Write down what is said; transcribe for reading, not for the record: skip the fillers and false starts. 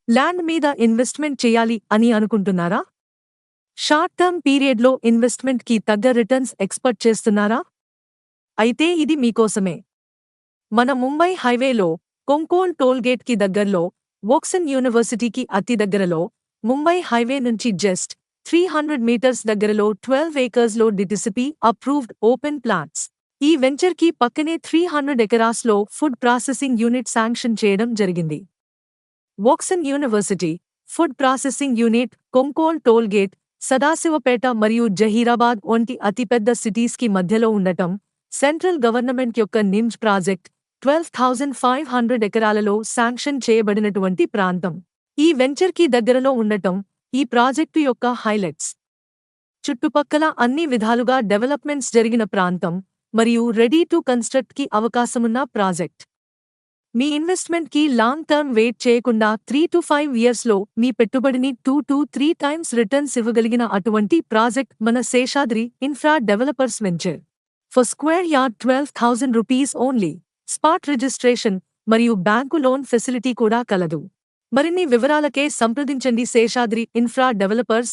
Land మీద investment చేయాలి అని అనుకుంటున్నారా? షార్ట్ టర్మ్ పీరియడ్లో ఇన్వెస్ట్మెంట్కి తగ్గ రిటర్న్స్ ఎక్స్పెక్ట్ చేస్తున్నారా? అయితే ఇది మీకోసమే. మన ముంబై హైవేలో కొంకోల్ టోల్గేట్కి దగ్గర్లో, వోక్సన్ యూనివర్సిటీకి అతి దగ్గరలో, ముంబై హైవే నుంచి జస్ట్ 300 మీటర్స్ దగ్గరలో 12 ఏకర్స్లో డిటిసిపి అప్రూవ్డ్ ఓపెన్ ప్లాట్స్. ఈ వెంచర్కి పక్కనే 300 ఎకరాస్లో ఫుడ్ ప్రాసెసింగ్ యూనిట్ శాంక్షన్ చేయడం జరిగింది. Woxsen University, food processing unit, Kankol tollgate, Sadasivpet మరియు జహీరాబాద్ వంటి అతిపెద్ద సిటీస్కి మధ్యలో ఉండటం, సెంట్రల్ గవర్నమెంట్ యొక్క నిమ్స్ ప్రాజెక్ట్ 12,500 ఎకరాలలో శాంక్షన్ చేయబడినటువంటి ప్రాంతం. ఈ వెంచర్కి దగ్గరలో ఉండటం ఈ ప్రాజెక్టు యొక్క హైలైట్స్. చుట్టుపక్కల అన్ని విధాలుగా డెవలప్మెంట్స్ జరిగిన ప్రాంతం మరియు రెడీ టు కన్స్ట్రక్ట్కి అవకాశమున్న ప్రాజెక్ట్. మీ ఇన్వెస్ట్మెంట్కి లాంగ్ టర్మ్ వెయిట్ చేయకుండా 3 to 5 ఇయర్స్లో మీ పెట్టుబడిని 2 to 3 టైమ్స్ రిటర్న్స్ ఇవ్వగలిగిన అటువంటి ప్రాజెక్ట్ మన Seshadri infra developers venture. For square yard ₹12,000 only. Spot registration మరియు బ్యాంకు లోన్ ఫెసిలిటీ కూడా కలదు. మరిన్ని వివరాలకే సంప్రదించండి శేషాద్రి ఇన్ఫ్రా డెవలపర్స్.